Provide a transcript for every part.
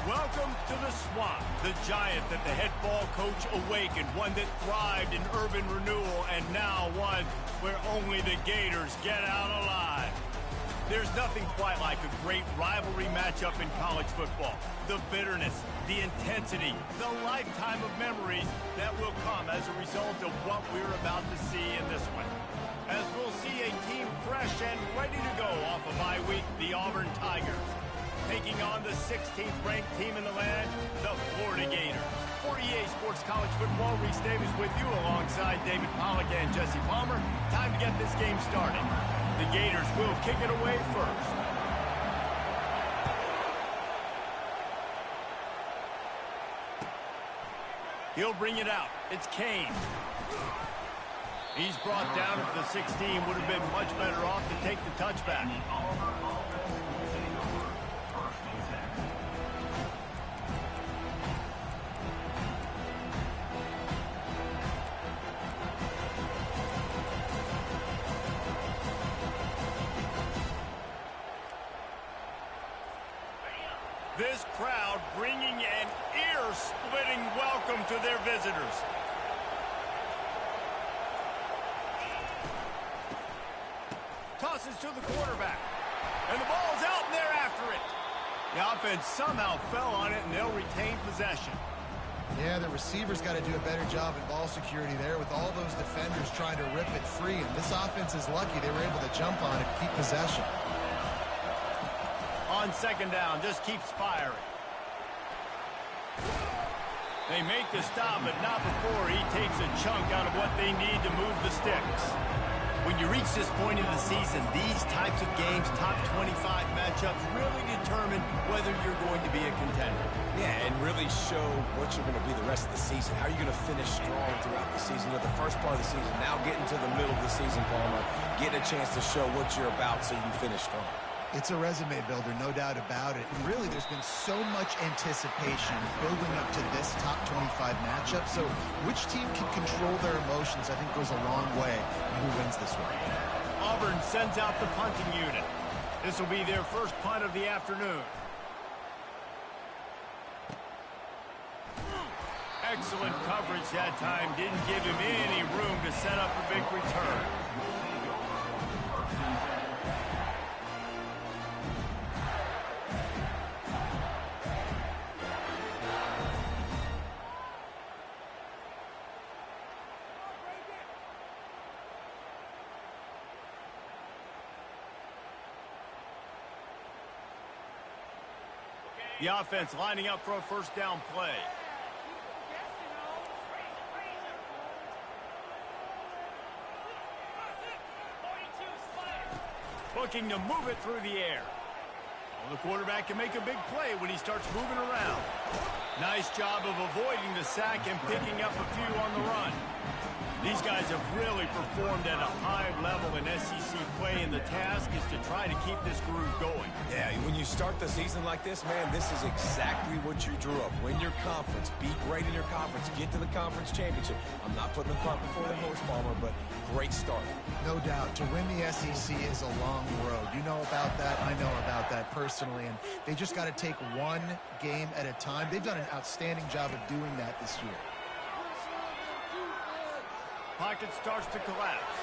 Welcome to the Swamp, the giant that the head ball coach awakened, one that thrived in urban renewal, and now one where only the Gators get out alive. There's nothing quite like a great rivalry matchup in college football. The bitterness, the intensity, the lifetime of memories that will come as a result of what we're about to see in this one. As we'll see a team fresh and ready to go off a bye week, the Auburn Tigers, taking on the 16th ranked team in the land, the Florida Gators. For EA Sports College Football, Reese Davis with you alongside David Pollack and Jesse Palmer. Time to get this game started. The Gators will kick it away first. He'll bring it out. It's Kane. He's brought down at the 16. Would have been much better off to take the touchback. This crowd bringing an ear-splitting welcome to their visitors. Tosses to the quarterback. And the ball's out, and they're after it. The offense somehow fell on it, and they'll retain possession. Yeah, the receivers got to do a better job in ball security there with all those defenders trying to rip it free. And this offense is lucky they were able to jump on it and keep possession. On second down, just keeps firing. They make the stop, but not before he takes a chunk out of what they need to move the sticks. When you reach this point in the season, these types of games, top 25 matchups, really determine whether you're going to be a contender. Yeah, and really show what you're going to be the rest of the season. How are you going to finish strong throughout the season? You know, the first part of the season, now getting to the middle of the season, Palmer, get a chance to show what you're about so you can finish strong. It's a resume builder, no doubt about it. And really, there's been so much anticipation building up to this top 25 matchup. So which team can control their emotions, I think, goes a long way in who wins this one. Auburn sends out the punting unit. This will be their first punt of the afternoon. Excellent coverage that time. Didn't give him any room to set up a big return. The offense lining up for a first down play. Looking to move it through the air. Well, the quarterback can make a big play when he starts moving around. Nice job of avoiding the sack and picking up a few on the run. These guys have really performed at a high level in SEC play, and the task is to try to keep this groove going. Yeah, when you start the season like this, man, this is exactly what you drew up. Win your conference, be great in your conference, get to the conference championship. I'm not putting the cart before the horse, Palmer, but great start. No doubt. To win the SEC is a long road. You know about that. I know about that personally. And they just got to take one game at a time. They've done an outstanding job of doing that this year. Pocket starts to collapse.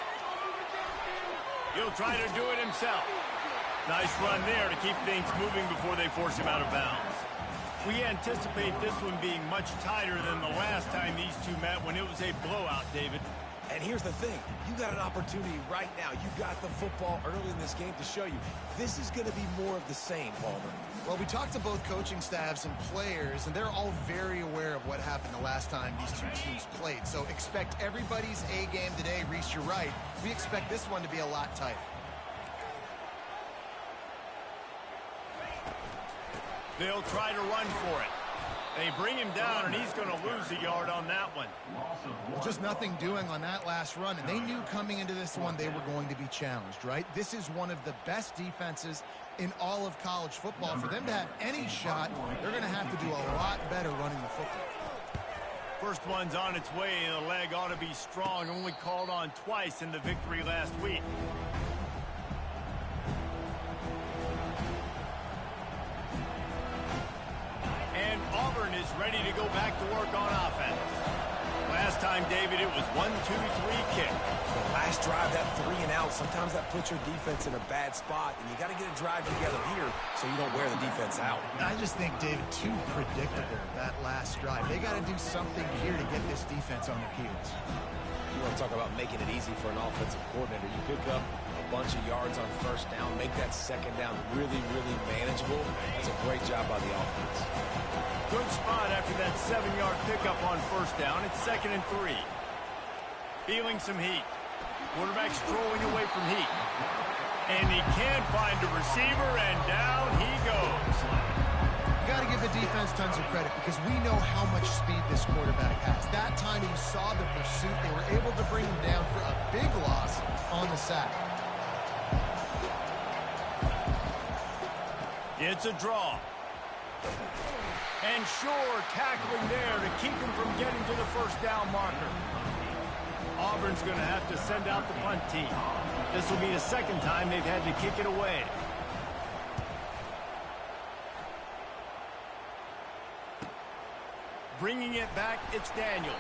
He'll try to do it himself. Nice run there to keep things moving before they force him out of bounds. We anticipate this one being much tighter than the last time these two met when it was a blowout, David. And here's the thing. You got an opportunity right now. You got the football early in this game to show you. This is going to be more of the same, Palmer. Well, we talked to both coaching staffs and players, and they're all very aware of what happened the last time these two teams played. So expect everybody's A game today. Reese, you're right. We expect this one to be a lot tighter. They'll try to run for it. They bring him down, and he's going to lose a yard on that one. Just nothing doing on that last run, and they knew coming into this one they were going to be challenged, right? This is one of the best defenses in all of college football. For them to have any shot, they're going to have to do a lot better running the football. First one's on its way, and the leg ought to be strong. Only called on twice in the victory last week. ready to go back to work on offense. Last time, David, it was 1-2-3 kick. The last drive, that 3 and out, sometimes that puts your defense in a bad spot, and you got to get a drive together here so you don't wear the defense out. I just think, David, too predictable, that last drive. They got to do something here to get this defense on their heels. You want to talk about making it easy for an offensive coordinator. You pick up a bunch of yards on first down, make that second down really, really manageable. That's a great job by the offense. Good spot after that 7-yard pickup on first down. It's 2nd and 3. Feeling some heat. Quarterback strolling away from heat. And he can't find a receiver, and down he goes. You got to give the defense tons of credit because we know how much speed this quarterback has. That time you saw the pursuit. They were able to bring him down for a big loss on the sack. It's a draw. And sure, tackling there to keep him from getting to the first down marker. Auburn's going to have to send out the punt team. This will be the second time they've had to kick it away. Bringing it back, it's Daniels.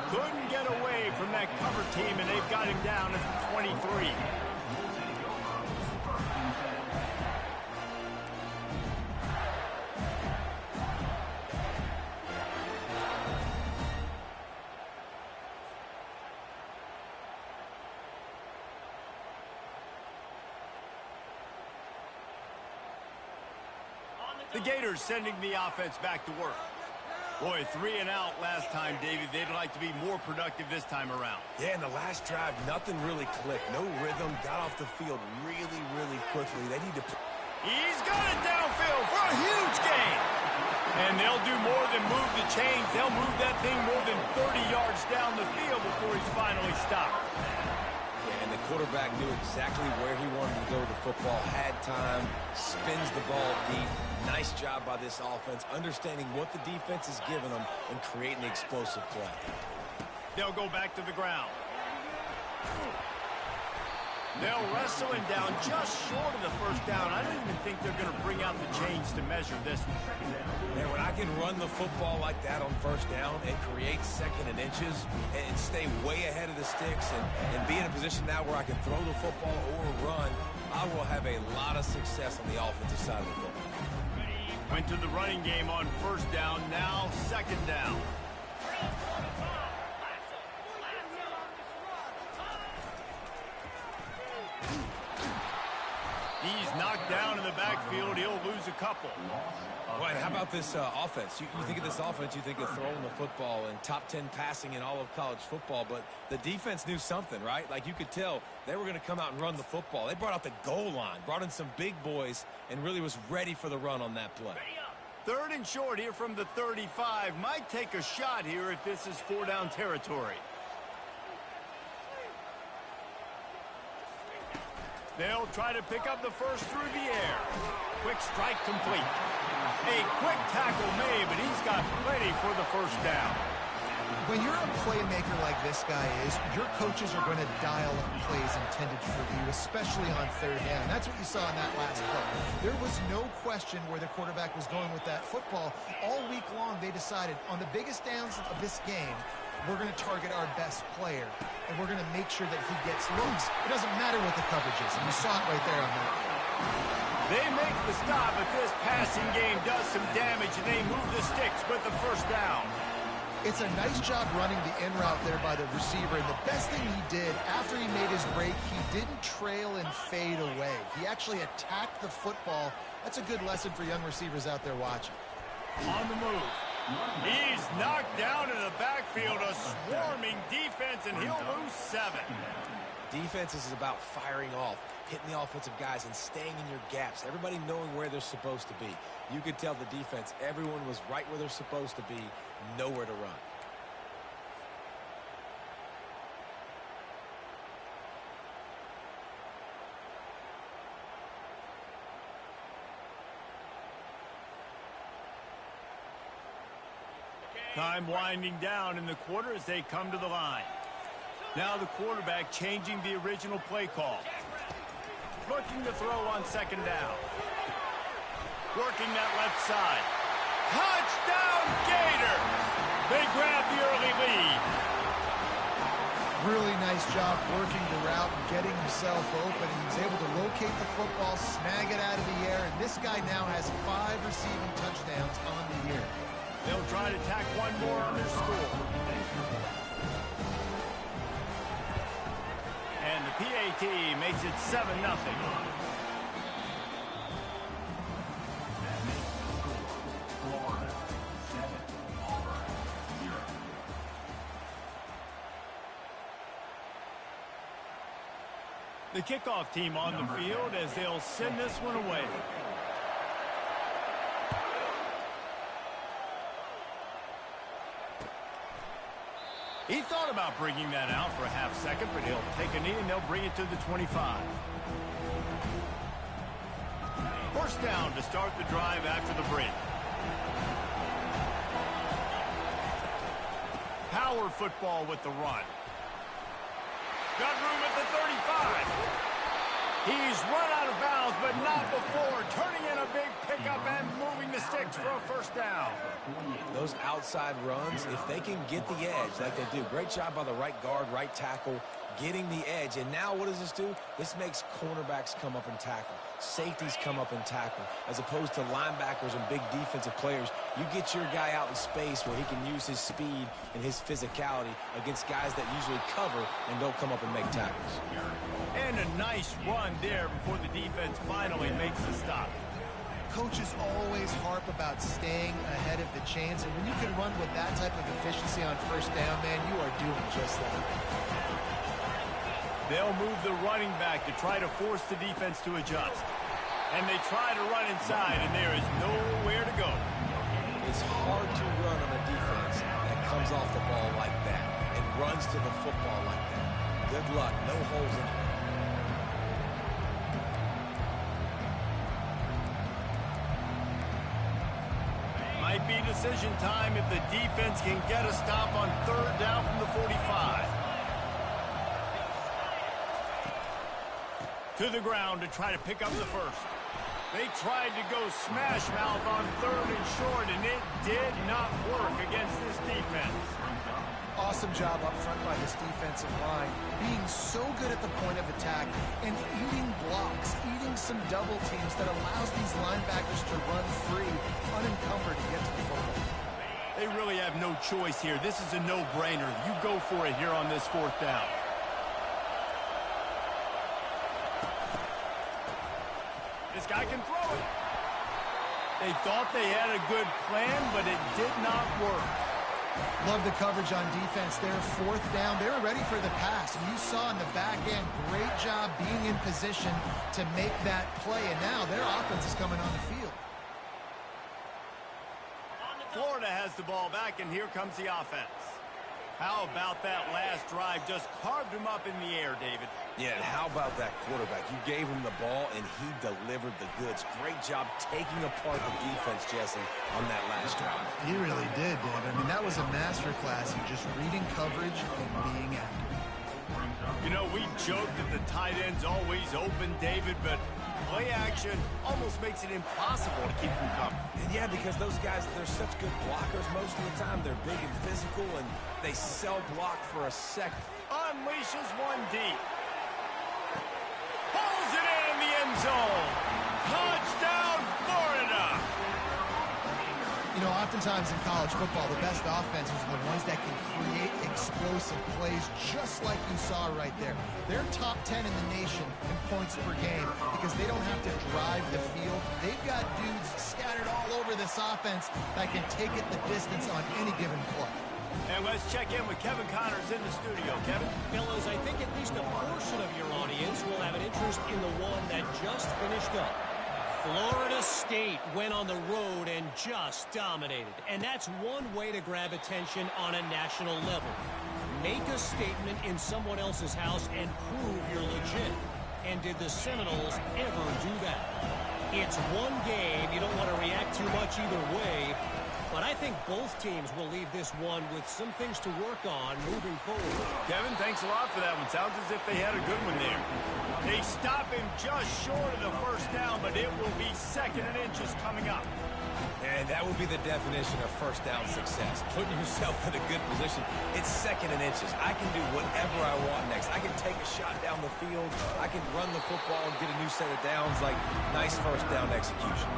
Couldn't get away from that cover team, and they've got him down at the 23. The Gators sending the offense back to work. Boy, 3 and out last time, David. They'd like to be more productive this time around. Yeah, in the last drive, nothing really clicked. No rhythm. Got off the field really, really quickly. They need to... He's got it downfield for a huge gain. And they'll do more than move the chains. They'll move that thing more than 30 yards down the field before he's finally stopped. And the quarterback knew exactly where he wanted to go with the football, had time, spins the ball deep. Nice job by this offense, understanding what the defense is giving them and creating the explosive play. They'll go back to the ground. They'll wrestle him down just short of the first down. I don't even think they're going to bring out the chains to measure this one. Man, when I can run the football like that on first down and create 2nd and inches and stay way ahead of the sticks and be in a position now where I can throw the football or run, I will have a lot of success on the offensive side of the football. Went to the running game on first down, now 2nd down. He's knocked down in the backfield. He'll lose a couple. Right, how about this offense? You think of this offense, you think of throwing the football and top 10 passing in all of college football, but the defense knew something, right? Like you could tell they were going to come out and run the football. They brought out the goal line, brought in some big boys, and really was ready for the run on that play. 3rd and short here from the 35. Might take a shot here if this is 4-down territory. They'll try to pick up the first through the air. Quick strike complete. A quick tackle made, but he's got plenty for the first down. When you're a playmaker like this guy is, your coaches are going to dial up plays intended for you, especially on third down. That's what you saw in that last play. There was no question where the quarterback was going with that football. All week long, they decided on the biggest downs of this game, we're going to target our best player, and we're going to make sure that he gets looks. It doesn't matter what the coverage is, and you saw it right there on that. They make the stop, but this passing game does some damage, and they move the sticks with the first down. It's a nice job running the in route there by the receiver, and the best thing he did after he made his break, he didn't trail and fade away. He actually attacked the football. That's a good lesson for young receivers out there watching. On the move. He's knocked down in the backfield, a swarming defense, and he'll lose 7. Defense is about firing off, hitting the offensive guys and staying in your gaps, everybody knowing where they're supposed to be. You could tell the defense, everyone was right where they're supposed to be, nowhere to run. Time winding down in the quarter as they come to the line. Now the quarterback changing the original play call. Looking to throw on 2nd down. Working that left side. Touchdown Gator! They grab the early lead. Really nice job working the route and getting himself open. He was able to locate the football, snag it out of the air, and this guy now has 5 receiving touchdowns on the year. They'll try to tack one more on their score. And the PAT makes it 7-0. The kickoff team on the field as they'll send this one away. He thought about bringing that out for a half second, but he'll take a knee and they'll bring it to the 25. First down to start the drive after the break. Power football with the run. Got room at the 35. He's run out of bounds, but not before turning in a big pickup and moving the sticks for a first down. Those outside runs, if they can get the edge like they do, great job by the right guard, right tackle, getting the edge. And now what does this do? This makes cornerbacks come up and tackle. Safeties come up and tackle. As opposed to linebackers and big defensive players, you get your guy out in space where he can use his speed and his physicality against guys that usually cover and don't come up and make tackles. And a nice run there before the defense finally makes the stop. Coaches always harp about staying ahead of the chains, and when you can run with that type of efficiency on first down, man, you are doing just that. They'll move the running back to try to force the defense to adjust. And they try to run inside, and there is nowhere to go. It's hard to run on a defense that comes off the ball like that and runs to the football like that. Good luck. No holes in it. Might be decision time if the defense can get a stop on third down from the 45. To the ground to try to pick up the first. They tried to go smash mouth on third and short, and it did not work against this defense. Awesome job up front by this defensive line, being so good at the point of attack and eating blocks, eating some double teams that allows these linebackers to run free, unencumbered to get to the football. They really have no choice here. This is a no-brainer. You go for it here on this fourth down. This guy can throw it. They thought they had a good plan, but it did not work. Love the coverage on defense there. Fourth down, they were ready for the pass. And you saw in the back end, great job being in position to make that play. And now their offense is coming on the field. Florida has the ball back, and here comes the offense. How about that last drive? Just carved him up in the air, David. Yeah, and how about that quarterback? You gave him the ball, and he delivered the goods. Great job taking apart the defense, Jesse, on that last drive. He really did, David. I mean, that was a masterclass in just reading coverage and being accurate. You know, we joke that the tight end's always open, David, but play action almost makes it impossible to keep them coming. And yeah, because those guys, they're such good blockers most of the time. They're big and physical, and they sell block for a second. Unleashes one deep. Pulls it in the end zone. Touchdown, Florida! You know, oftentimes in college football, the best offenses are the ones that can create explosive plays just like you saw right there. They're top 10 in the nation in points per game because they don't have to drive the field. They've got dudes scattered all over this offense that can take it the distance on any given play. And let's check in with Kevin Connors in the studio. Kevin? Fellas, I think at least a portion of your audience will have an interest in the one that just finished up. Florida State went on the road and just dominated. And that's one way to grab attention on a national level. Make a statement in someone else's house and prove you're legit. And did the Seminoles ever do that? It's one game. You don't want to react too much either way. But I think both teams will leave this one with some things to work on moving forward. Kevin, thanks a lot for that one. Sounds as if they had a good one there. They stop him just short of the first down, but it will be 2nd and inches coming up. And that would be the definition of first down success. Putting yourself in a good position. It's 2nd and inches. I can do whatever I want next. I can take a shot down the field. I can run the football and get a new set of downs. Like, nice first down execution.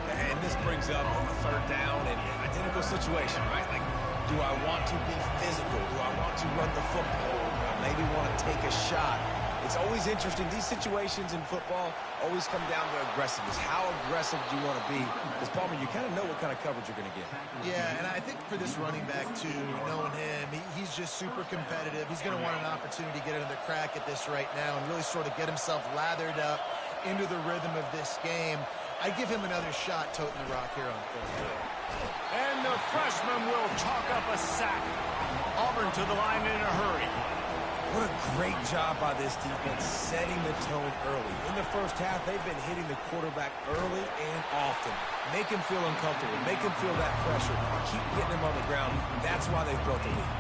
And this brings up a 3rd down and identical situation, right? Like, do I want to be physical? Do I want to run the football? Do I maybe want to take a shot? It's always interesting. These situations in football always come down to aggressiveness. How aggressive do you want to be? Because, Palmer, you kind of know what kind of coverage you're going to get. Yeah, and I think for this running back, too, knowing him, he's just super competitive. He's going to want an opportunity to get another crack at this right now and really sort of get himself lathered up into the rhythm of this game. I give him another shot toting the rock here on 4th. And the freshman will chalk up a sack. Auburn to the line in a hurry. What a great job by this defense setting the tone early. In the first half, they've been hitting the quarterback early and often. Make him feel uncomfortable. Make him feel that pressure. Keep getting him on the ground. That's why they've built the lead.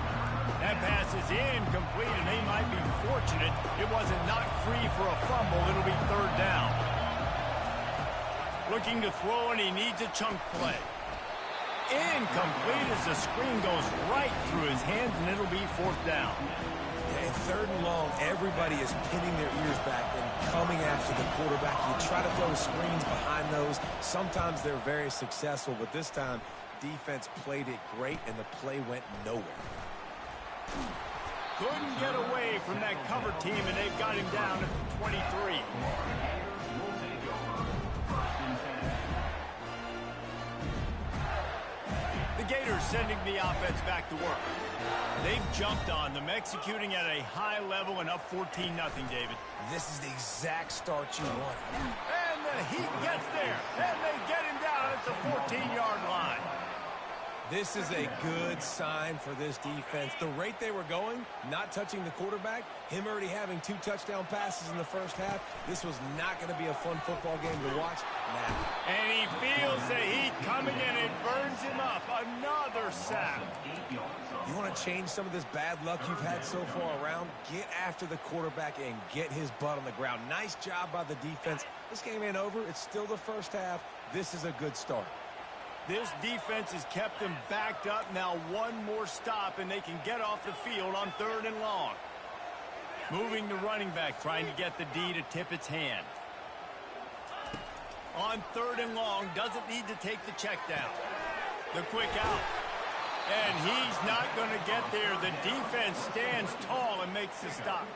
That pass is incomplete, and they might be fortunate it wasn't knocked free for a fumble. It'll be 3rd down. Looking to throw, and he needs a chunk play. Incomplete as the screen goes right through his hands, and it'll be 4th down. And 3rd and long, everybody is pinning their ears back and coming after the quarterback. You try to throw screens behind those. Sometimes they're very successful, but this time, defense played it great, and the play went nowhere. Couldn't get away from that cover team, and they've got him down at the 23. The Gators sending the offense back to work. They've jumped on them, executing at a high level and up 14-0, David. This is the exact start you want. And the Heat gets there, and they get him down at the 14-yard line. This is a good sign for this defense. The rate they were going, not touching the quarterback, him already having 2 touchdown passes in the first half, this was not going to be a fun football game to watch now. And he feels the heat coming in and burns him up. Another sack. You want to change some of this bad luck you've had so far around? Get after the quarterback and get his butt on the ground. Nice job by the defense. This game ain't over. It's still the first half. This is a good start. This defense has kept them backed up. Now one more stop, and they can get off the field on 3rd and long. Moving the running back, trying to get the D to tip its hand. On 3rd and long, doesn't need to take the check down. The quick out. And he's not going to get there. The defense stands tall and makes the stop.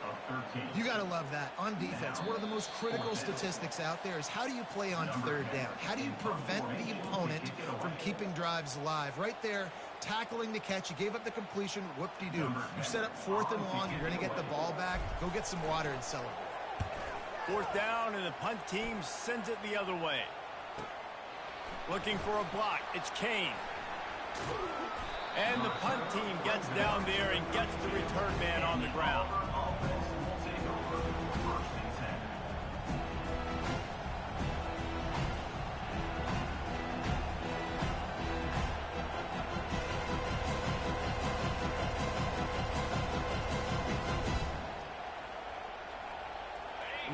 You got to love that. On defense, one of the most critical statistics out there is how do you play on 3rd down? How do you prevent the opponent from keeping drives alive? Right there, tackling the catch. You gave up the completion. Whoop-de-doo. You set up 4th and long. You're going to get the ball back. Go get some water and celebrate. 4th down, and the punt team sends it the other way. Looking for a block. It's Kane. And the punt team gets down there and gets the return man on the ground.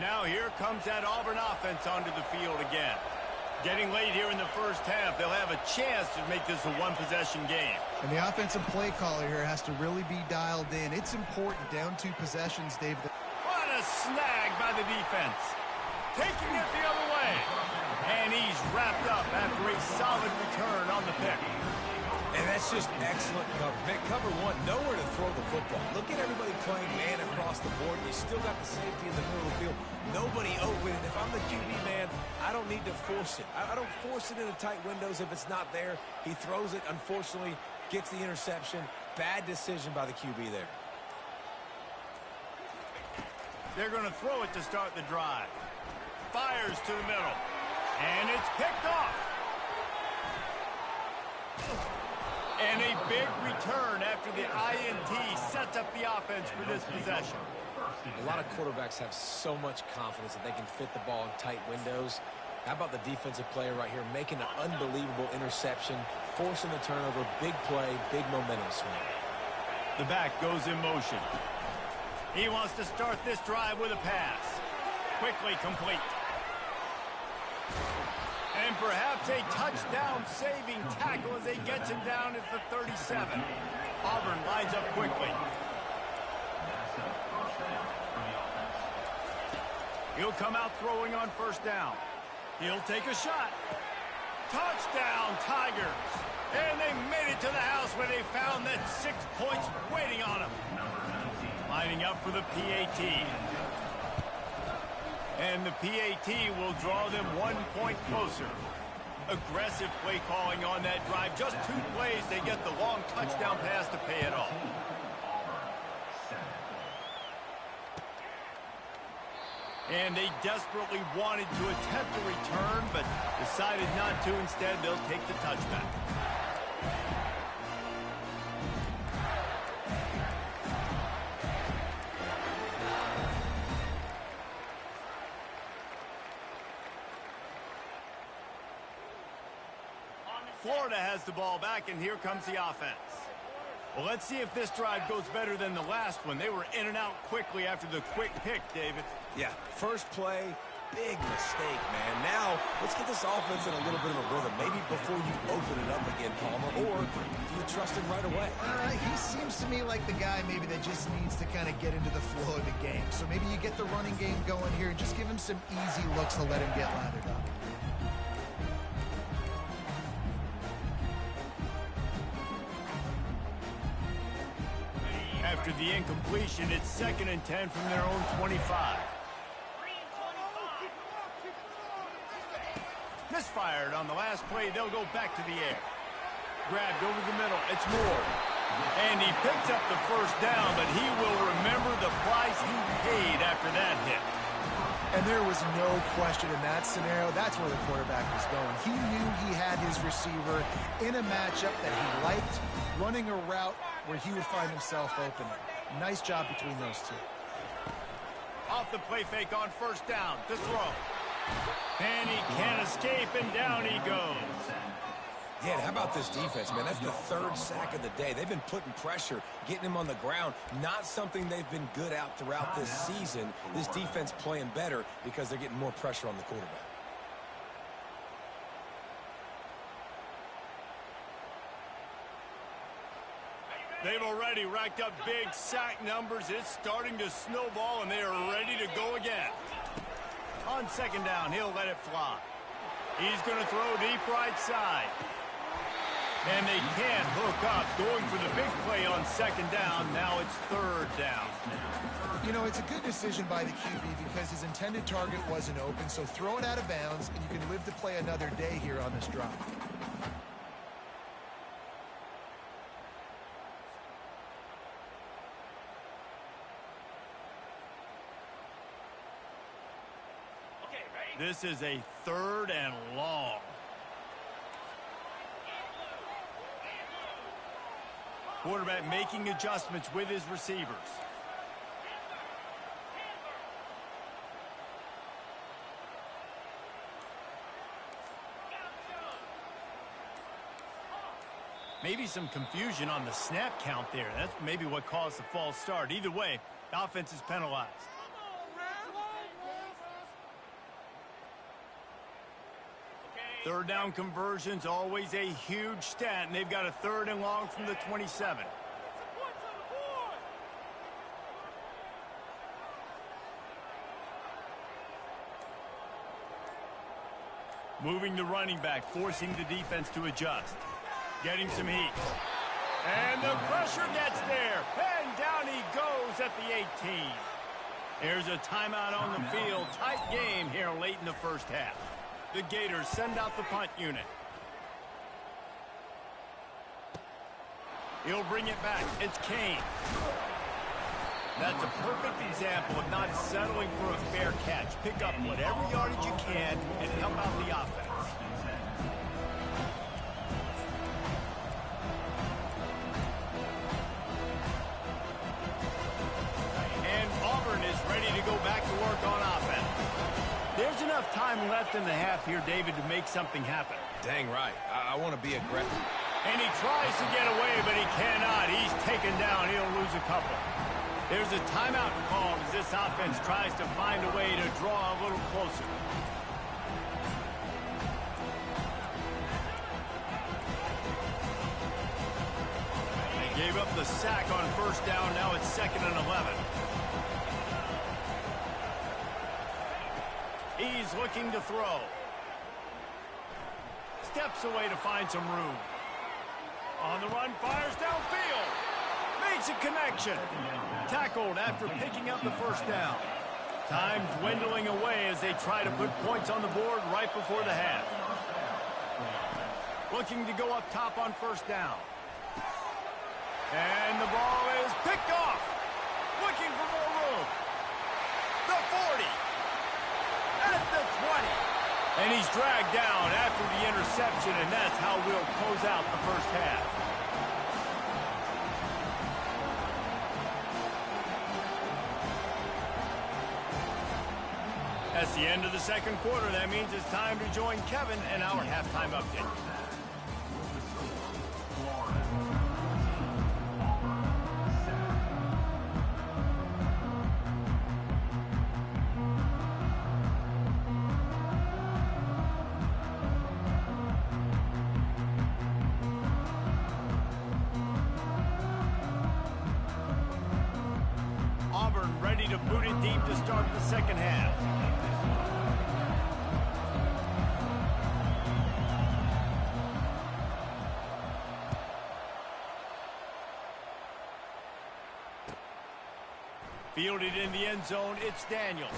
Now here comes that Auburn offense onto the field again. Getting late here in the first half, they'll have a chance to make this a one-possession game. And the offensive play caller here has to really be dialed in. It's important down 2 possessions, Dave. What a snag by the defense. Taking it the other way. And he's wrapped up after a solid return on the pick. And that's just excellent coverage. Man, cover 1, nowhere to throw the football. Look at everybody playing man across the board. You still got the safety in the middle of the field. Nobody open. And if I'm the QB man, I don't need to force it. I don't force it into tight windows if it's not there. He throws it, unfortunately, gets the interception. Bad decision by the QB there. They're going to throw it to start the drive. Fires to the middle. And it's picked off. And a big return after the INT sets up the offense for this possession. A lot of quarterbacks have so much confidence that they can fit the ball in tight windows. How about the defensive player right here making an unbelievable interception, forcing the turnover, big play, big momentum swing. The back goes in motion. He wants to start this drive with a pass. Quickly complete. And perhaps a touchdown-saving tackle as he gets him down at the 37. Auburn lines up quickly. He'll come out throwing on first down. He'll take a shot. Touchdown, Tigers. And they made it to the house where they found that 6 points waiting on them. Lining up for the PAT. And the PAT will draw them 1 point closer. Aggressive play calling on that drive. Just 2 plays, they get the long touchdown pass to pay it off. And they desperately wanted to attempt a return, but decided not to. Instead, they'll take the touchback. Florida has the ball back, and here comes the offense. Well, let's see if this drive goes better than the last one. They were in and out quickly after the quick pick, David. Yeah, first play, big mistake, man. Now, let's get this offense in a little bit of a rhythm. Maybe before you open it up again, Palmer, or do you trust him right away? He seems to me like the guy maybe that just needs to kind of get into the flow of the game. So maybe you get the running game going here and just give him some easy looks to let him get lathered up. After the incompletion, it's 2nd and 10 from their own 25. Misfired on the last play. They'll go back to the air. Grabbed over the middle. It's Moore. And he picks up the first down, but he will remember the price he paid after that hit. And there was no question in that scenario. That's where the quarterback was going. He knew he had his receiver in a matchup that he liked, running a route where he would find himself open. Nice job between those two. Off the play fake on first down to throw. And he can't escape, and down he goes. Yeah, how about this defense, man? That's the 3rd sack of the day. They've been putting pressure, getting him on the ground. Not something they've been good at throughout this season. This defense playing better because they're getting more pressure on the quarterback. They've already racked up big sack numbers. It's starting to snowball, and they are ready to go again. On 2nd down, he'll let it fly. He's going to throw deep right side. And they can't hook up. Going for the big play on 2nd down. Now it's 3rd down. You know, it's a good decision by the QB because his intended target wasn't open, so throw it out of bounds, and you can live to play another day here on this drive. This is a 3rd and long. Quarterback making adjustments with his receivers. Maybe some confusion on the snap count there. That's maybe what caused the false start. Either way, the offense is penalized. Third down conversions, always a huge stat, and they've got a 3rd and long from the 27. Moving the running back, forcing the defense to adjust. Getting some heat. And the pressure gets there. And down he goes at the 18. There's a timeout on the field. Tight game here late in the first half. The Gators send out the punt unit. He'll bring it back. It's Kane. That's a perfect example of not settling for a fair catch. Pick up whatever yardage you can and help out the offense. And Auburn is ready to go back to work on offense. There's an enough time left in the half here, David, to make something happen. Dang right. I want to be aggressive. And he tries to get away, but he cannot. He's taken down. He'll lose a couple. There's a timeout called as this offense tries to find a way to draw a little closer. They gave up the sack on first down. Now it's 2nd and 11. He's looking to throw. Steps away to find some room. On the run, fires downfield. Makes a connection. Tackled after picking up the first down. Time dwindling away as they try to put points on the board right before the half. Looking to go up top on first down. And the ball is picked off. Looking for more room. The 40. At the 20. And he's dragged down after the interception, and that's how we'll close out the first half. That's the end of the second quarter. That means it's time to join Kevin and our halftime update. Auburn ready to boot it deep to start the second half. Fielded in the end zone, it's Daniel.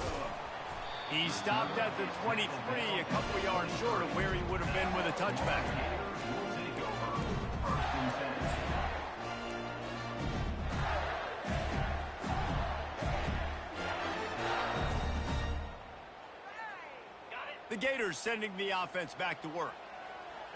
He stopped at the 23, a couple of yards short of where he would have been with a touchback. The Gators sending the offense back to work.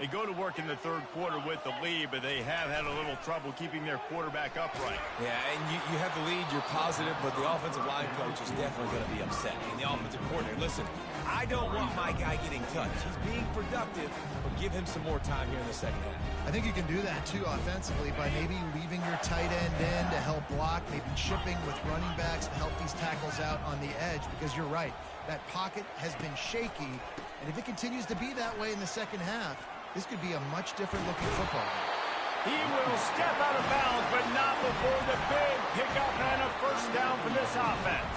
They go to work in the third quarter with the lead, but they have had a little trouble keeping their quarterback upright. Yeah, and you have the lead, you're positive, but the offensive line coach is definitely going to be upset. And the offensive coordinator, listen, I don't want my guy getting touched. He's being productive, but give him some more time here in the second half. I think you can do that, too, offensively, by maybe leaving your tight end in to help block, maybe chipping with running backs to help these tackles out on the edge, because you're right. That pocket has been shaky, and if it continues to be that way in the second half, this could be a much different looking football game. He will step out of bounds, but not before the big pickup and a first down for this offense.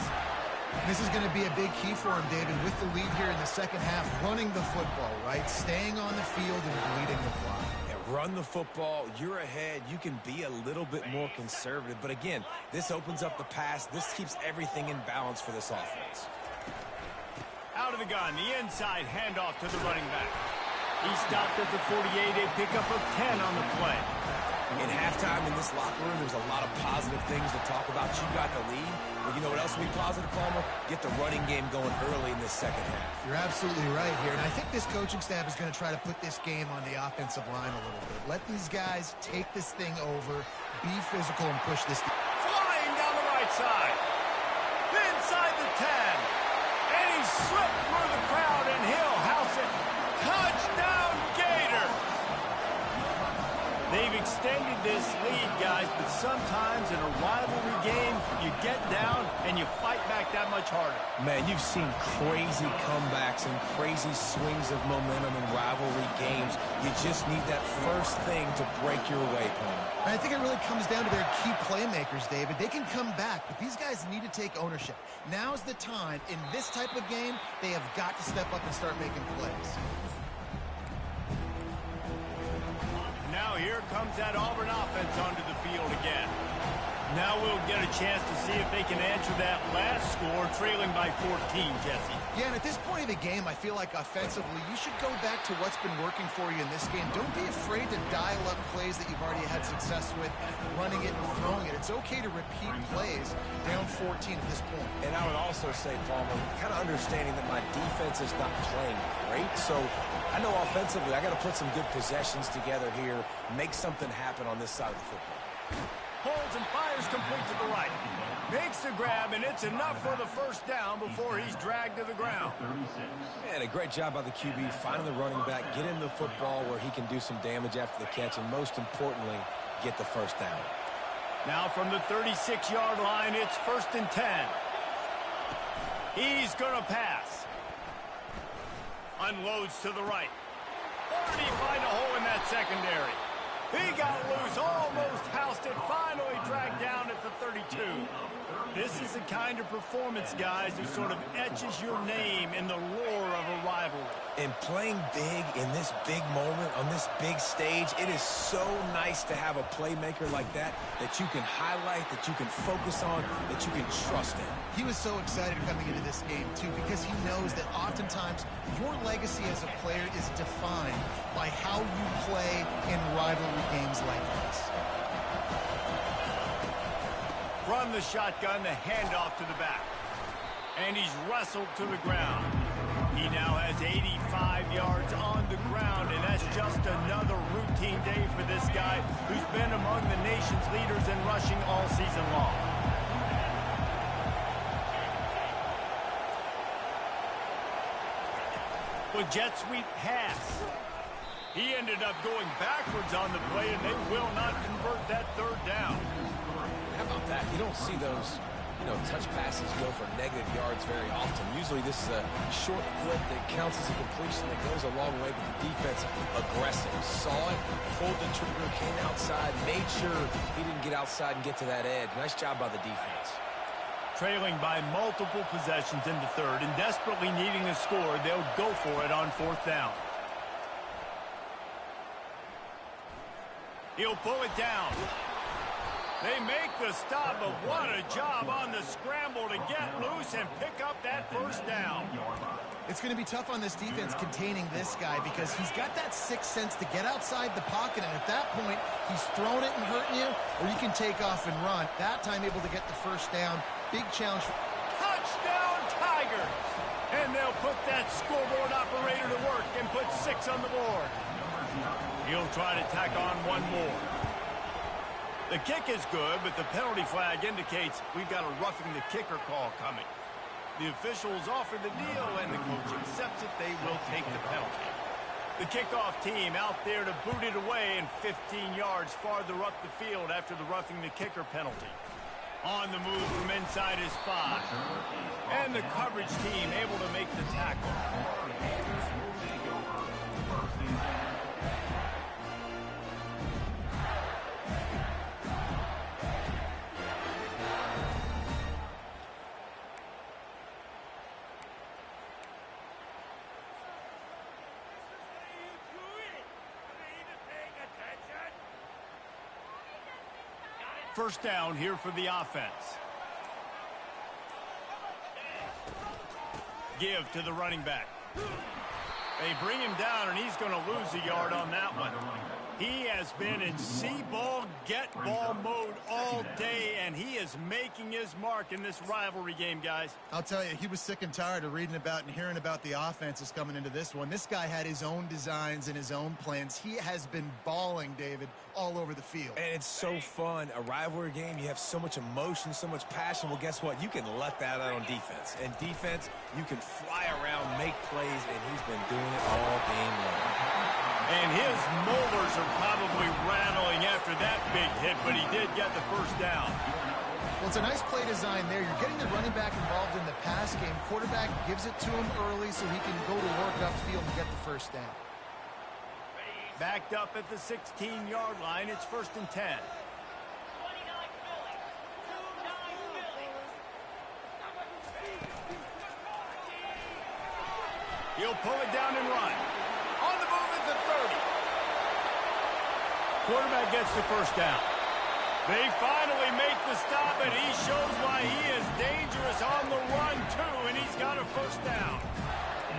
This is going to be a big key for him, David, with the lead here in the second half, running the football, right? Staying on the field and bleeding the clock. Yeah, run the football, you're ahead, you can be a little bit more conservative. But again, this opens up the pass. This keeps everything in balance for this offense. Out of the gun, the inside handoff to the running back. He stopped at the 48, a pickup of 10 on the play. In halftime in this locker room, there's a lot of positive things to talk about. You got the lead. But you know what else will be positive, Palmer? Get the running game going early in this second half. You're absolutely right here. And I think this coaching staff is going to try to put this game on the offensive line a little bit. Let these guys take this thing over, be physical, and push this. Flying down the right side. Inside the 10. And he slipped through the crowd, and he'll house it. Touchdown, Gator! They've extended this lead, guys, but sometimes in a rivalry game, you get down and you fight back that much harder. Man, you've seen crazy comebacks and crazy swings of momentum in rivalry games. You just need that first thing to break your way, Palmer. And I think it really comes down to their key playmakers, David. They can come back, but these guys need to take ownership. Now's the time. In this type of game, they have got to step up and start making plays. Now here comes that Auburn offense onto the field again. Now we'll get a chance to see if they can answer that last score, trailing by 14, Jesse. Yeah, and at this point of the game, I feel like offensively, you should go back to what's been working for you in this game. Don't be afraid to dial up plays that you've already had success with, running it and throwing it. It's okay to repeat plays down 14 at this point. And I would also say, Palmer, kind of understanding that my defense is not playing great, so I know offensively I got to put some good possessions together here, make something happen on this side of the football. Holds and fires complete to the right. Makes the grab, and it's enough for the first down before he's dragged to the ground. And a great job by the QB, finding the running back, get him the football where he can do some damage after the catch, and most importantly, get the first down. Now from the 36-yard line, it's 1st and 10. He's going to pass. Unloads to the right. Or did he find a hole in that secondary? He got loose, almost housed it, finally dragged down at the 32. This is the kind of performance, guys, that sort of etches your name in the lore of a rivalry. And playing big in this big moment, on this big stage, it is so nice to have a playmaker like that that you can highlight, that you can focus on, that you can trust in. He was so excited coming into this game, too, because he knows that oftentimes your legacy as a player is defined by how you play in rivalry games like this. From the shotgun, the handoff to the back. And he's wrestled to the ground. He now has 85 yards on the ground, and that's just another routine day for this guy who's been among the nation's leaders in rushing all season long. With jet sweep pass. He ended up going backwards on the play, and they will not convert that third down. How about that? You don't see those, touch passes go for negative yards very often. Usually this is a short clip that counts as a completion that goes a long way, but the defense aggressive. Saw it, pulled the trigger, came outside, made sure he didn't get outside and get to that edge. Nice job by the defense. Trailing by multiple possessions in the third and desperately needing a score, they'll go for it on 4th down. He'll pull it down. They make the stop, but what a job on the scramble to get loose and pick up that first down. It's going to be tough on this defense containing this guy because he's got that sixth sense to get outside the pocket, and at that point, he's throwing it and hurting you, or you can take off and run. That time able to get the first down. Big challenge. Touchdown, Tigers! And they'll put that scoreboard operator to work and put 6 on the board. He'll try to tack on one more. The kick is good, but the penalty flag indicates we've got a roughing the kicker call coming. The officials offer the deal, and the coach accepts it. They will take the penalty. The kickoff team out there to boot it away, and 15 yards farther up the field after the roughing the kicker penalty. On the move from inside his 5. And the coverage team able to make the tackle. First down here for the offense. Give to the running back. They bring him down, and he's going to lose a yard on that one. He has been in see-ball, get-ball mode all day, and he is making his mark in this rivalry game, guys. I'll tell you, he was sick and tired of reading about and hearing about the offenses coming into this one. This guy had his own designs and his own plans. He has been balling, David, all over the field. And it's so fun. A rivalry game, you have so much emotion, so much passion. Well, guess what? You can let that out on defense. And defense, you can fly around, make plays, and he's been doing it all game long. And his molars are probably rattling after that big hit, but he did get the first down. Well, it's a nice play design there. You're getting the running back involved in the pass game. Quarterback gives it to him early so he can go to work upfield and get the first down. Backed up at the 16-yard line, it's 1st and 10. He'll pull it down and run. On the move at the 30. Quarterback gets the first down. They finally make the stop, and he shows why he is dangerous on the run, too, and he's got a first down.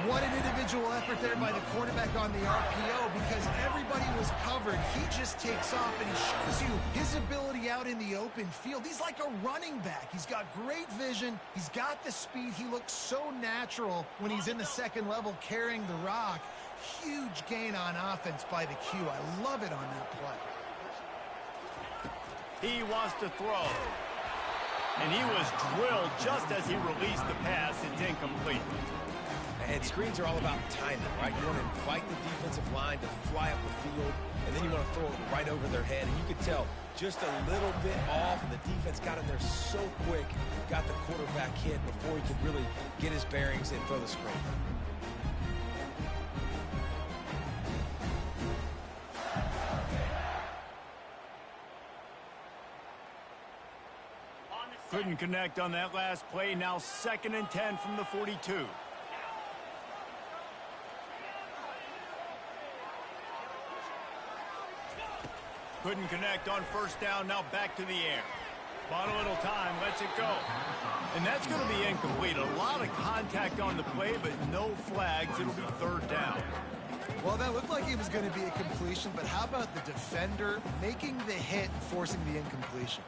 What an individual effort there by the quarterback on the RPO, because everybody was covered. He just takes off, and he shows you his ability out in the open field. He's like a running back. He's got great vision. He's got the speed. He looks so natural when he's in the second level carrying the rock. Huge gain on offense by the Q. I love it on that play. He wants to throw. And he was drilled just as he released the pass. It's incomplete. And screens are all about timing, right? You want to invite the defensive line to fly up the field, and then you want to throw it right over their head. And you could tell just a little bit off, and the defense got in there so quick, got the quarterback hit before he could really get his bearings and throw the screen. Couldn't connect on that last play. Now 2nd and 10 from the 42. Couldn't connect on 1st down. Now back to the air. Bought a little time. Lets it go. And that's going to be incomplete. A lot of contact on the play, but no flags. It'll be 3rd down. Well, that looked like it was going to be a completion, but how about the defender making the hit and forcing the incompletion?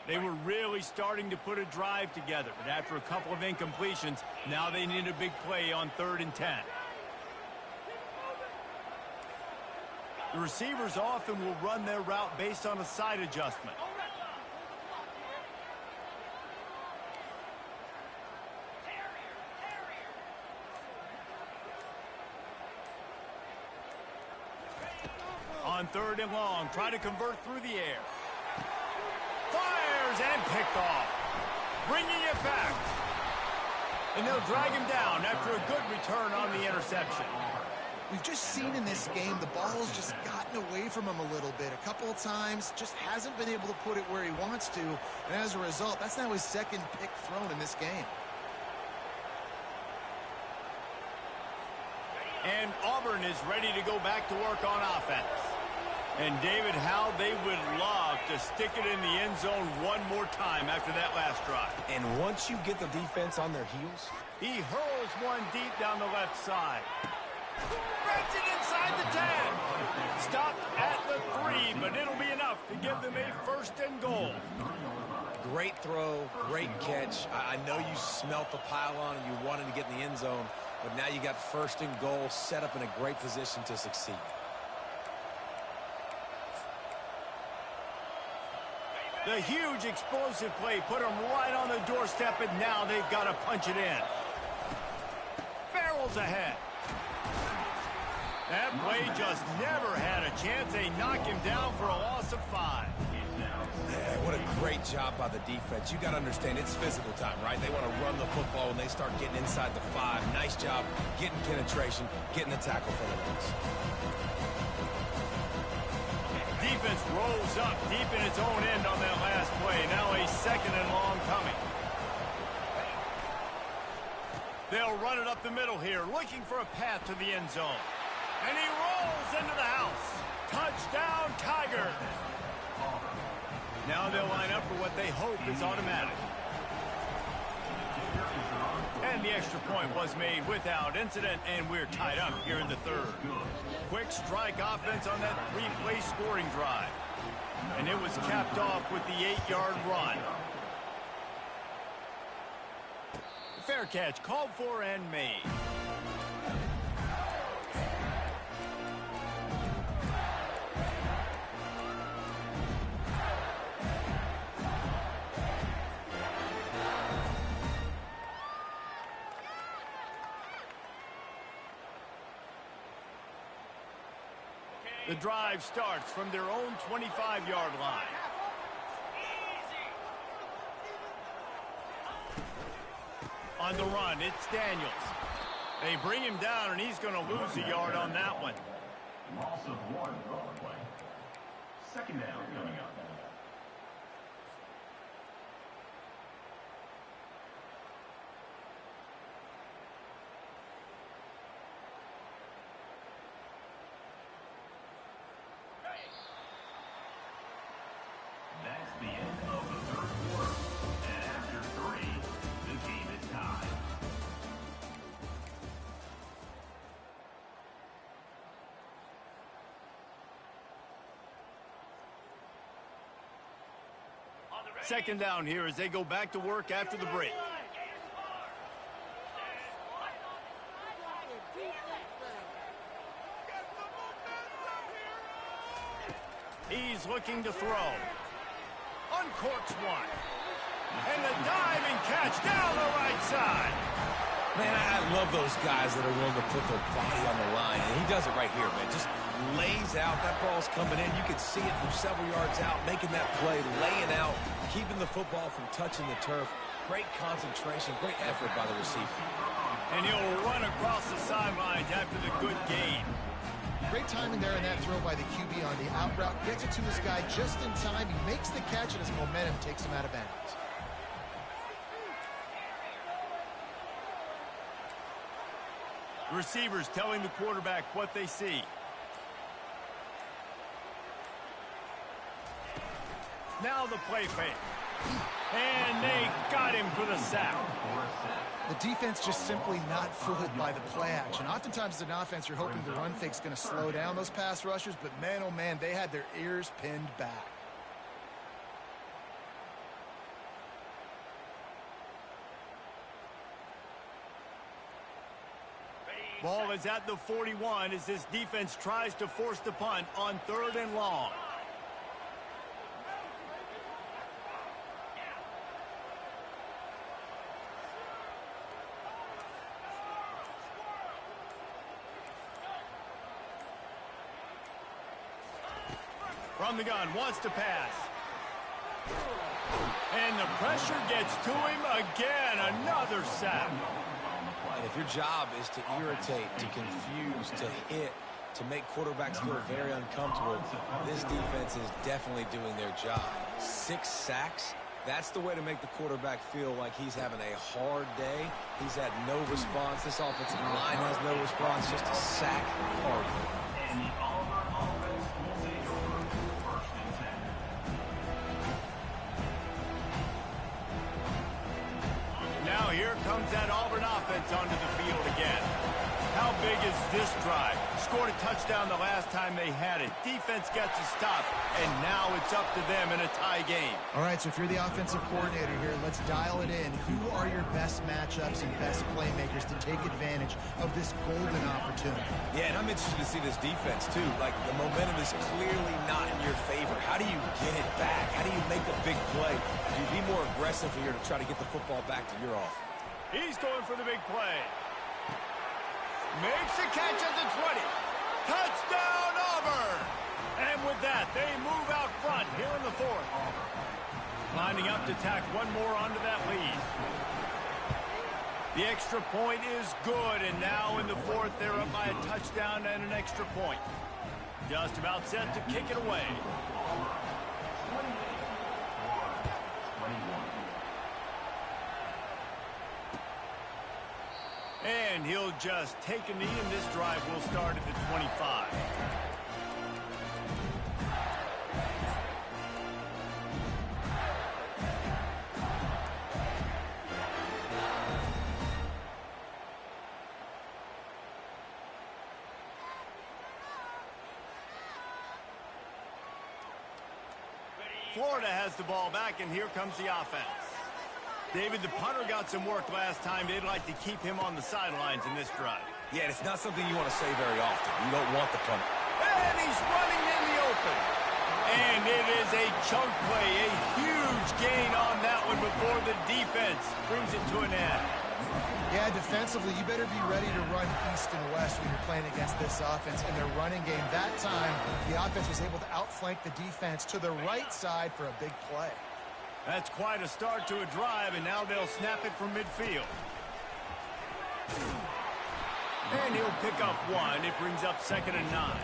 They were really starting to put a drive together, but after a couple of incompletions, now they need a big play on 3rd and 10. The receivers often will run their route based on a side adjustment. On 3rd and long, try to convert through the air. Fires and picked off. Bringing it back. And they'll drag him down after a good return on the interception. We've just seen in this game the ball's just gotten away from him a little bit. A couple of times, just hasn't been able to put it where he wants to. And as a result, that's now his 2nd pick thrown in this game. And Auburn is ready to go back to work on offense. And David, how they would love to stick it in the end zone one more time after that last drive. And once you get the defense on their heels, he hurls one deep down the left side. Breaks it inside the 10. Stopped at the 3, but it'll be enough to give them a 1st and goal. great throw, great catch. I know you smelt the pylon and you wanted to get in the end zone, but now you got 1st and goal set up in a great position to succeed. The huge explosive play put them right on the doorstep, and now they've got to punch it in. Barrels ahead. That play just never had a chance. They knock him down for a loss of 5. Yeah, what a great job by the defense. You got to understand, it's physical time, right? They want to run the football when they start getting inside the 5. Nice job getting penetration, getting the tackle for the loss. Defense rolls up deep in its own end on that last play. Now a 2nd and long coming. They'll run it up the middle here, looking for a path to the end zone. And he rolls into the house. Touchdown, Tigers. Now they'll line up for what they hope is automatic. And the extra point was made without incident, and we're tied up here in the 3rd. Quick strike offense on that 3-play scoring drive. And it was capped off with the 8-yard run. Fair catch called for and made. The drive starts from their own 25-yard line. On the run, it's Daniels. They bring him down, and he's going to lose a yard on that one. Loss of 1 on the play. 2nd down coming up. That's the end of the 3rd quarter. And after 3, the game is tied. Second down here as they go back to work after the break. He's looking to throw. Uncorks one. And the diving catch down the right side. Man, I love those guys that are willing to put their body on the line. And he does it right here, man. Just lays out. That ball's coming in. You can see it from several yards out, making that play, laying out, keeping the football from touching the turf. Great concentration, great effort by the receiver. And he'll run across the sidelines after the good gain. Great timing there in that throw by the QB on the out route. Gets it to his guy just in time. He makes the catch, and his momentum takes him out of bounds. Receivers telling the quarterback what they see. Now the play fake. And they got him for the sack. The defense just simply not fooled by the play action. Oftentimes as an offense, you're hoping the run fake's going to slow down those pass rushers, but man, oh man, they had their ears pinned back. Ball is at the 41 as this defense tries to force the punt on 3rd and long. From the gun, wants to pass. And the pressure gets to him again. Another sack. And if your job is to irritate, to confuse, to hit, to make quarterbacks feel very uncomfortable, this defense is definitely doing their job. 6 sacks, that's the way to make the quarterback feel like he's having a hard day. He's had no response. This offensive line has no response, just a sack party. And the Auburn offense will take over 1st and 10. Now here comes that Auburn offense onto the field again. How big is this drive? Scored a touchdown the last time they had it. Defense gets a stop, and now it's up to them in a tie game. All right, so if you're the offensive coordinator here, let's dial it in. Who are your best matchups and best playmakers to take advantage of this golden opportunity? Yeah, and I'm interested to see this defense, too. Like, the momentum is clearly not in your favor. How do you get it back? How do you make a big play? Do you be more aggressive here to try to get the football back to your offense? He's going for the big play. Makes the catch at the 20. Touchdown, Auburn! And with that, they move out front here in the 4th. Lining up to tack one more onto that lead. The extra point is good, and now in the 4th, they're up by a touchdown and an extra point. Just about set to kick it away. And he'll just take a knee, and this drive will start at the 25. Florida has the ball back, and here comes the offense. David, the punter got some work last time. They'd like to keep him on the sidelines in this drive. Yeah, it's not something you want to say very often. You don't want the punter. And he's running in the open. And it is a chunk play, a huge gain on that one before the defense brings it to an end. Yeah, defensively, you better be ready to run east and west when you're playing against this offense in their running game. That time, the offense was able to outflank the defense to the right side for a big play. That's quite a start to a drive, and now they'll snap it from midfield. And he'll pick up one. It brings up 2nd and 9.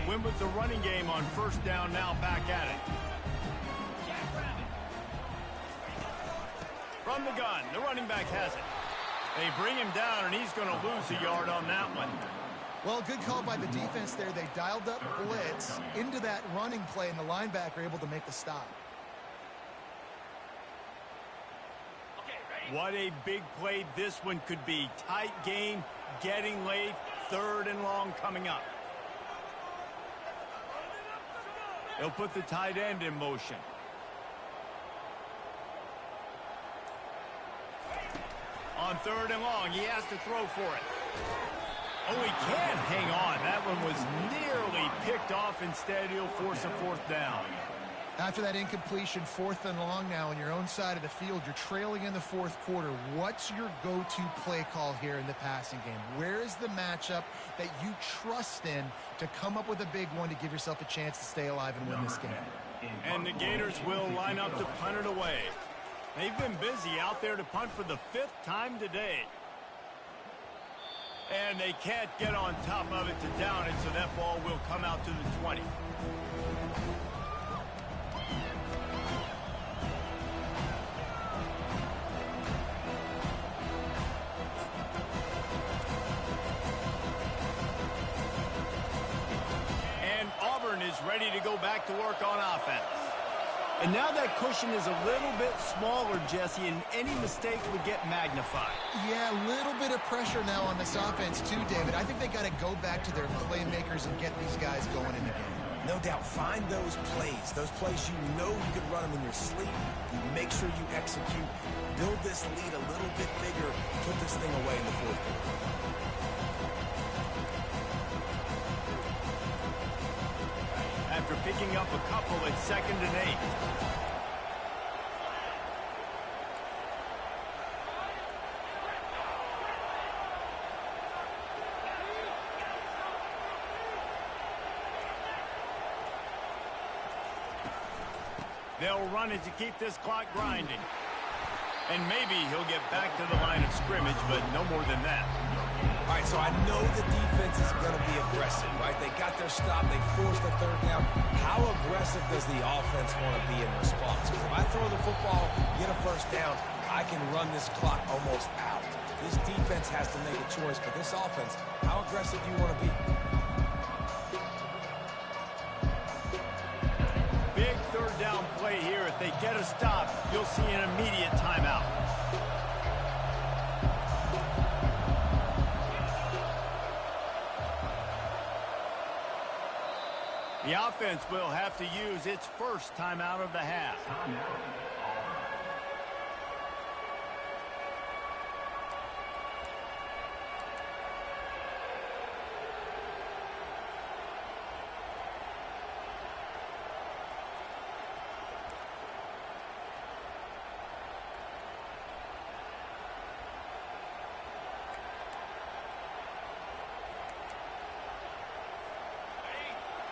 Win with the running game on 1st down, now back at it. From the gun, the running back has it. They bring him down, and he's going to lose a yard on that one. Well, good call by the defense there. They dialed up blitz into that running play, and the linebacker able to make the stop. What a big play this one could be. Tight game, getting late, 3rd and long coming up. They'll put the tight end in motion. On 3rd and long, he has to throw for it. Oh, he can hang on. That one was nearly picked off. Instead, he'll force a 4th down. After that incompletion, 4th and long now on your own side of the field, you're trailing in the 4th quarter. What's your go-to play call here in the passing game? Where is the matchup that you trust in to come up with a big one to give yourself a chance to stay alive and win this game? And the Gators will line up to punt it away. They've been busy out there to punt for the 5th time today. And they can't get on top of it to down it, so that ball will come out to the 20. And Auburn is ready to go back to work on offense. And now that cushion is a little bit smaller, Jesse, and any mistake would get magnified. Yeah, a little bit of pressure now on this offense too, David. I think they got to go back to their playmakers and get these guys going in the game. No doubt, find those plays you know you can run them in your sleep. You make sure you execute, build this lead a little bit bigger, put this thing away in the 4th quarter. After picking up a couple at 2nd and 8. They'll run it to keep this clock grinding. And maybe he'll get back to the line of scrimmage, but no more than that. All right, so I know the defense is going to be aggressive, right? They got their stop. They forced the 3rd down. How aggressive does the offense want to be in response? Because if I throw the football, get a 1st down, I can run this clock almost out. This defense has to make a choice, but this offense, how aggressive do you want to be? Big 3rd down play here. If they get a stop, you'll see an immediate timeout. The offense will have to use its 1st timeout of the half.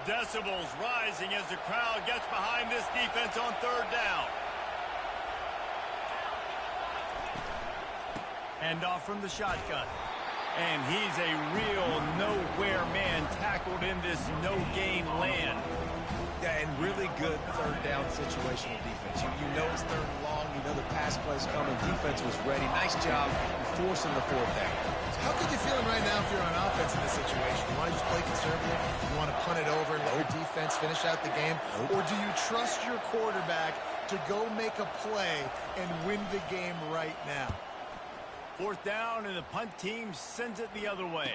Decibels rising as the crowd gets behind this defense on 3rd down. Hand off from the shotgun. And he's a real nowhere man tackled in this no-gain land. Yeah, and really good 3rd down situational defense. You know it's 3rd and long. You know the pass play's coming. Defense was ready. Nice job forcing the 4th down. So how could you feeling right now if you're on offense in this situation? You want to just play conservative? You want to punt it over and let your defense finish out the game? Or do you trust your quarterback to go make a play and win the game right now? 4th down, and the punt team sends it the other way.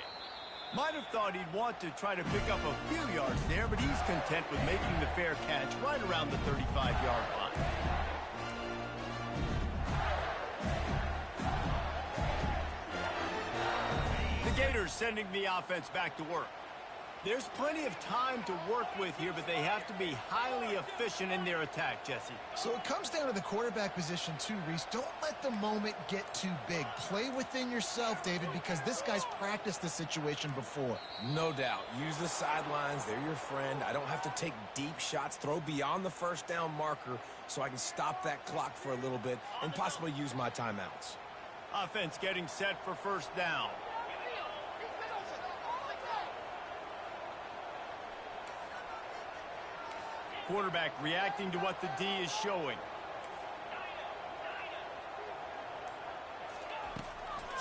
Might have thought he'd want to try to pick up a few yards there, but he's content with making the fair catch right around the 35-yard line. The Gators sending the offense back to work. There's plenty of time to work with here, but they have to be highly efficient in their attack, Jesse. So it comes down to the quarterback position too, Reese. Don't let the moment get too big. Play within yourself, David, because this guy's practiced the situation before. No doubt. Use the sidelines. They're your friend. I don't have to take deep shots. Throw beyond the 1st down marker so I can stop that clock for a little bit and possibly use my timeouts. Offense getting set for 1st down. Quarterback reacting to what the D is showing.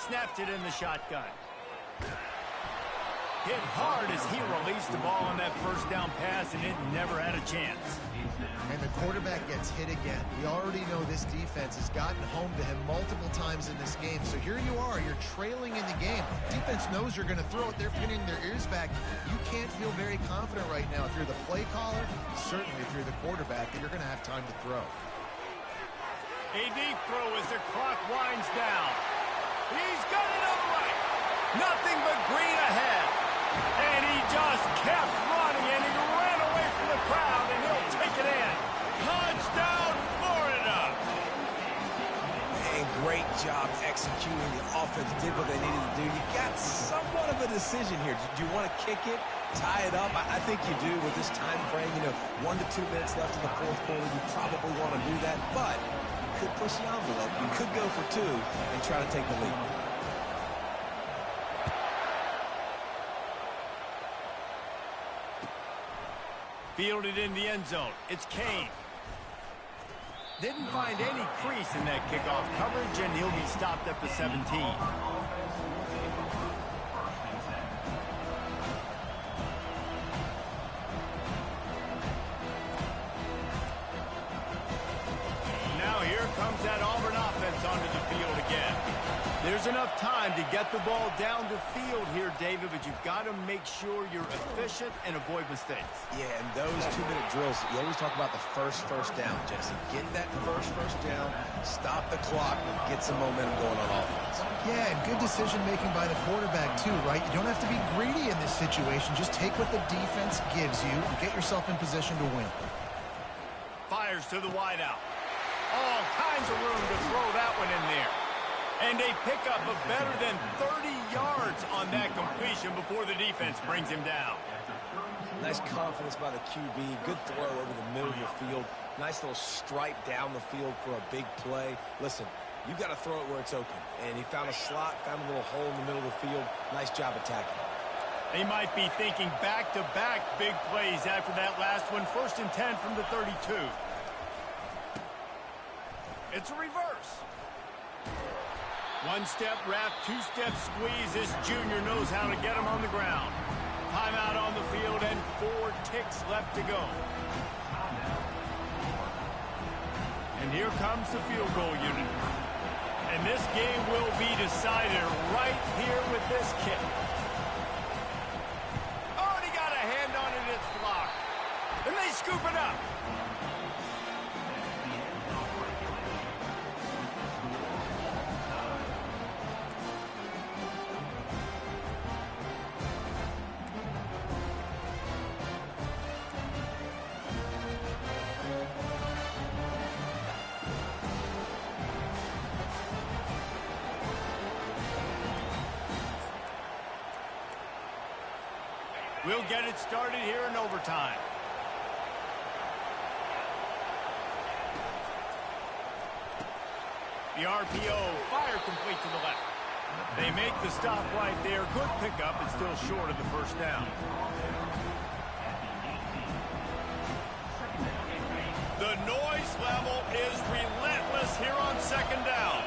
Snapped it in the shotgun. Hit hard as he released the ball on that 1st down pass, and it never had a chance. And the quarterback gets hit again. We already know this defense has gotten home to him multiple times in this game. So here you are, you're trailing in the game. Defense knows you're going to throw it. They're pinning their ears back. You can't feel very confident right now if you're the play caller, certainly if you're the quarterback, that you're going to have time to throw. A deep throw as the clock winds down. He's got it on the right. Nothing but green ahead. And he just kept running, and he ran away from the crowd, and he'll take it in. Touchdown, Florida. And great job executing. The offense did what they needed to do. You got somewhat of a decision here. Do you want to kick it, tie it up? I think you do with this time frame. 1 to 2 minutes left in the fourth quarter. You probably want to do that, but you could push the envelope. You could go for 2 and try to take the lead. Fielded in the end zone. It's Kane. Didn't find any crease in that kickoff coverage, and he'll be stopped at the 17. Now here comes that Auburn offense onto the field again. There's enough time to get the ball down the field here, David, but you've got to make sure you're efficient and avoid mistakes. Yeah, and those 2-minute drills, you always talk about the first down, Jesse. Get that first down, stop the clock, get some momentum going on offense. Yeah, and good decision-making by the quarterback, too, right? You don't have to be greedy in this situation. Just take what the defense gives you and get yourself in position to win. Fires to the wideout. All kinds of room to throw that one in there. And they pick up a better than 30 yards on that completion before the defense brings him down. Nice confidence by the QB. Good throw over the middle of the field. Nice little stripe down the field for a big play. Listen, you got to throw it where it's open. And he found a slot, found a little hole in the middle of the field. Nice job attacking it. They might be thinking back-to-back big plays after that last one. 1st and 10 from the 32. It's a reverse. 1-step wrap, 2-step squeeze. This junior knows how to get him on the ground. Timeout on the field and 4 ticks left to go. And here comes the field goal unit. And this game will be decided right here with this kick. Already got a hand on it, it's blocked. And they scoop it up. We'll get it started here in overtime. The RPO, fire complete to the left. They make the stop right there. Good pickup, but still short of the first down. The noise level is relentless here on 2nd down.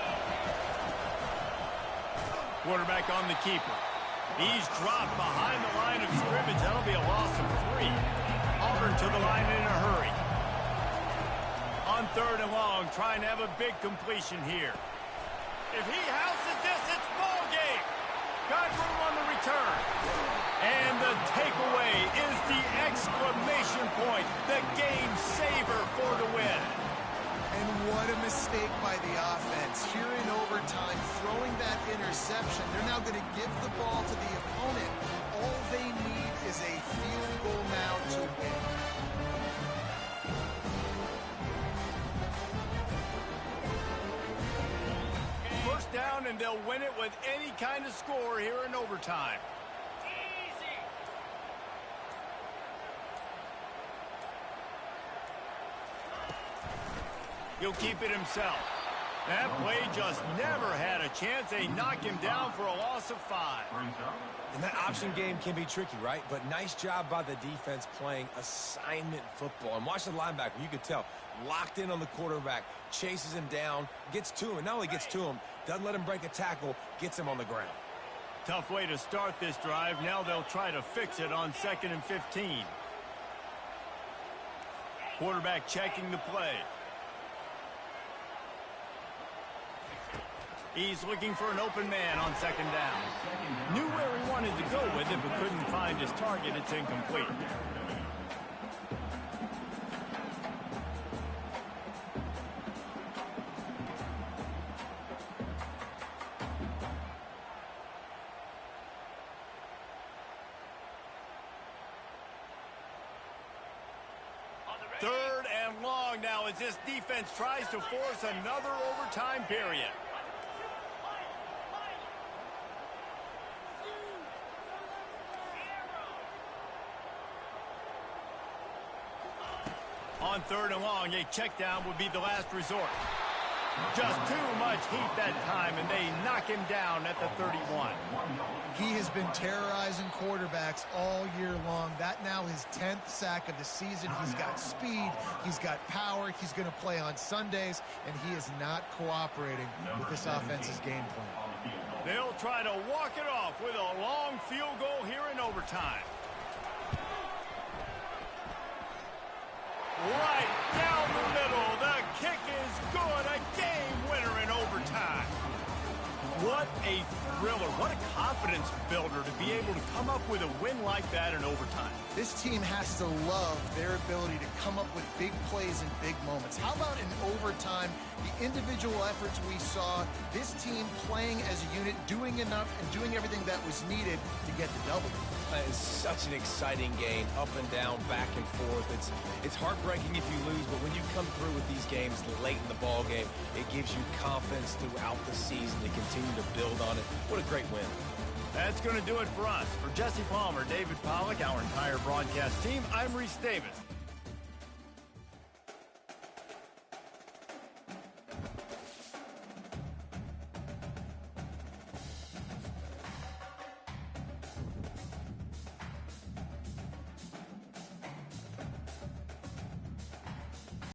Quarterback on the keeper. He's dropped behind the line of scrimmage. That'll be a loss of 3. Auburn to the line in a hurry. On 3rd and long, trying to have a big completion here. If he houses this, it's ball game. Got room on the return. And the takeaway is the exclamation point, the game saver for the win. And what a mistake by the offense. Here in overtime, throwing that interception. They're now going to give the ball to the opponent. All they need is a field goal now to win. First down, and they'll win it with any kind of score here in overtime. He'll keep it himself. That play just never had a chance. They knock him down for a loss of 5. And that option game can be tricky, right? But nice job by the defense playing assignment football. And watch the linebacker. You could tell. Locked in on the quarterback. Chases him down. Gets to him. And not only gets to him, doesn't let him break a tackle. Gets him on the ground. Tough way to start this drive. Now they'll try to fix it on 2nd and 15. Quarterback checking the play. He's looking for an open man on 2nd down. Knew where he wanted to go with it, but couldn't find his target. It's incomplete. 3rd and long now as this defense tries to force another overtime period. On 3rd and long, a check down would be the last resort. Just too much heat that time, and they knock him down at the 31. He has been terrorizing quarterbacks all year long. That now his 10th sack of the season. He's got speed. He's got power. He's going to play on Sundays, and he is not cooperating with this offense's game plan. They'll try to walk it off with a long field goal here in overtime. Right down the middle. The kick is good. A game winner in overtime. What a thriller. What a confidence builder to be able to come up with a win like that in overtime. This team has to love their ability to come up with big plays in big moments. How about in overtime, the individual efforts we saw, this team playing as a unit, doing enough and doing everything that was needed to get the W. It's such an exciting game, up and down, back and forth. It's heartbreaking if you lose, but when you come through with these games late in the ball game, it gives you confidence throughout the season to continue to build on it. What a great win. That's going to do it for us. For Jesse Palmer, David Pollack, our entire broadcast team, I'm Reese Davis.